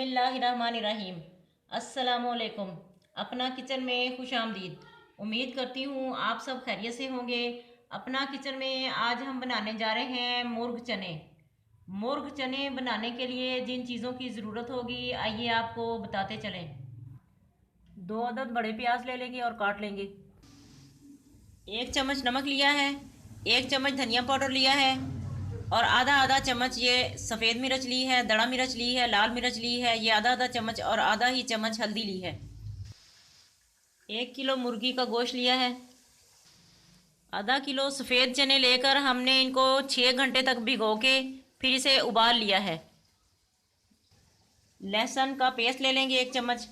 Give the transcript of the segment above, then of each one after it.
बिस्मिल्लाहिर्रहमानिर्रहीम। अस्सलामुअलैकुम। अपना किचन में खुश आमदीद। उम्मीद करती हूँ आप सब खैरियत से होंगे। अपना किचन में आज हम बनाने जा रहे हैं मुर्ग चने। मुर्ग चने बनाने के लिए जिन चीज़ों की ज़रूरत होगी आइए आपको बताते चलें। 2 अदद बड़े प्याज ले लेंगे और काट लेंगे। 1 चम्मच नमक लिया है। 1 चम्मच धनिया पाउडर लिया है और आधा आधा चम्मच ये सफ़ेद मिर्च ली है, दड़ा मिर्च ली है, लाल मिर्च ली है, ये आधा आधा चम्मच और आधा ही चम्मच हल्दी ली है। 1 किलो मुर्गी का गोश्त लिया है। आधा किलो सफ़ेद चने लेकर हमने इनको 6 घंटे तक भिगो के फिर इसे उबाल लिया है। लहसुन का पेस्ट ले लेंगे 1 चम्मच।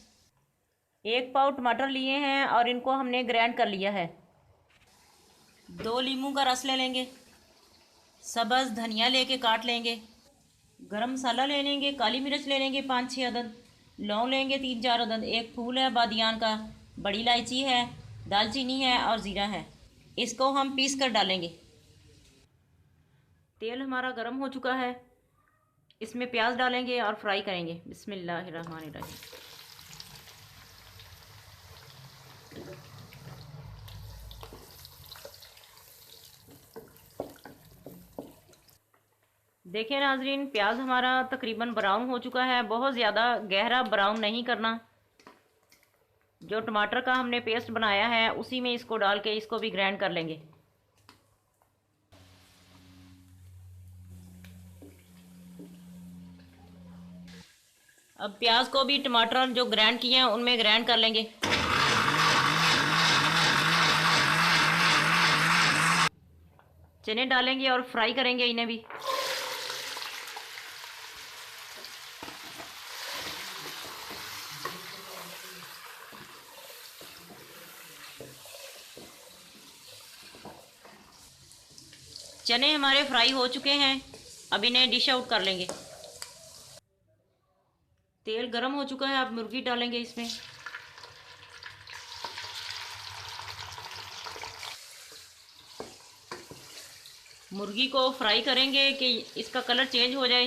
1 पाव टमाटर लिए हैं और इनको हमने ग्राइंड कर लिया है। 2 नींबू का रस ले लेंगे। सब्ज़ धनिया लेके काट लेंगे। गरम मसाला ले लेंगे। काली मिर्च ले लेंगे 5-6 अदद। लौंग लेंगे 3-4 अदद। एक फूल है बादियान का। बड़ी इलायची है, दालचीनी है और ज़ीरा है। इसको हम पीस कर डालेंगे। तेल हमारा गर्म हो चुका है। इसमें प्याज डालेंगे और फ्राई करेंगे। बिस्मिल्लाहिर्रहमानिर्रहीम। देखिए नाजरीन, प्याज हमारा तकरीबन ब्राउन हो चुका है। बहुत ज़्यादा गहरा ब्राउन नहीं करना। जो टमाटर का हमने पेस्ट बनाया है उसी में इसको डाल के इसको भी ग्राइंड कर लेंगे। अब प्याज को भी टमाटर जो ग्राइंड किए हैं उनमें ग्राइंड कर लेंगे। चने डालेंगे और फ्राई करेंगे इन्हें भी। चने हमारे फ्राई हो चुके हैं। अब इन्हें डिश आउट कर लेंगे। तेल गरम हो चुका है। अब मुर्गी डालेंगे इसमें। मुर्गी को फ्राई करेंगे कि इसका कलर चेंज हो जाए।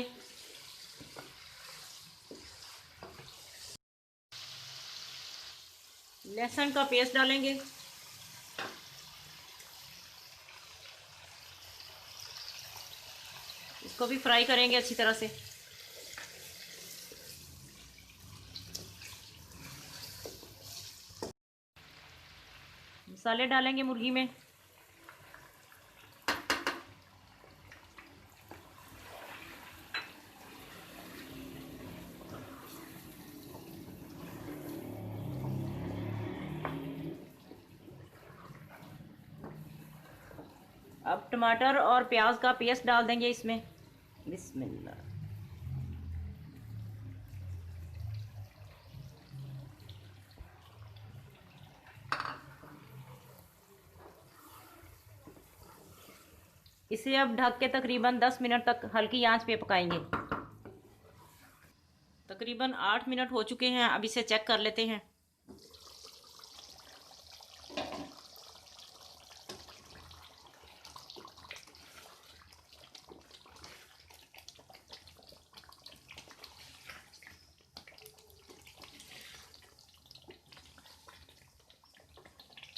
लहसुन का पेस्ट डालेंगे। इसको भी फ्राई करेंगे अच्छी तरह से। मसाले डालेंगे मुर्गी में। अब टमाटर और प्याज का पेस्ट डाल देंगे इसमें। बिस्मिल्लाह। इसे अब ढक के तकरीबन 10 मिनट तक हल्की आंच पे पकाएंगे। तकरीबन 8 मिनट हो चुके हैं। अब इसे चेक कर लेते हैं।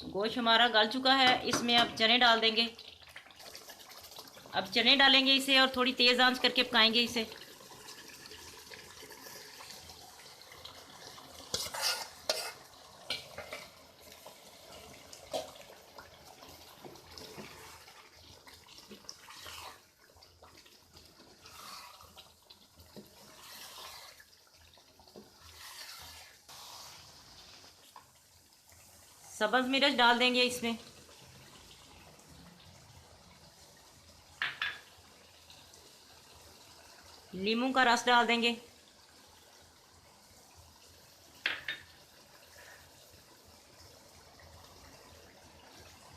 गोश्त हमारा गल चुका है। इसमें अब चने डाल देंगे। अब चने डालेंगे इसे और थोड़ी तेज़ आंच करके पकाएंगे इसे। सब्ज़ मिर्च डाल देंगे इसमें। नींबू का रस डाल देंगे।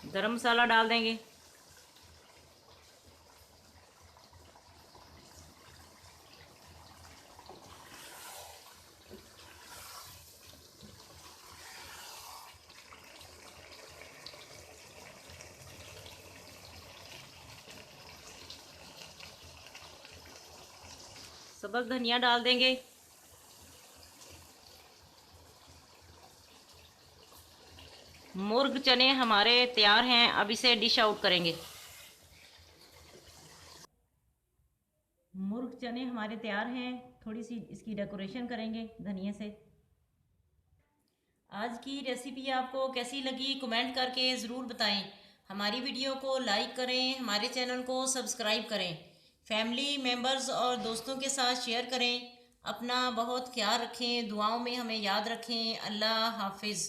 गरम मसाला डाल देंगे। सब्ज़ धनिया डाल देंगे। मुर्ग चने हमारे तैयार हैं। अब इसे डिश आउट करेंगे। मुर्ग चने हमारे तैयार हैं। थोड़ी सी इसकी डेकोरेशन करेंगे धनिया से। आज की रेसिपी आपको कैसी लगी कमेंट करके ज़रूर बताएं। हमारी वीडियो को लाइक करें, हमारे चैनल को सब्सक्राइब करें, फैमिली मेम्बर्स और दोस्तों के साथ शेयर करें। अपना बहुत ख्याल रखें, दुआओं में हमें याद रखें। अल्लाह हाफिज़।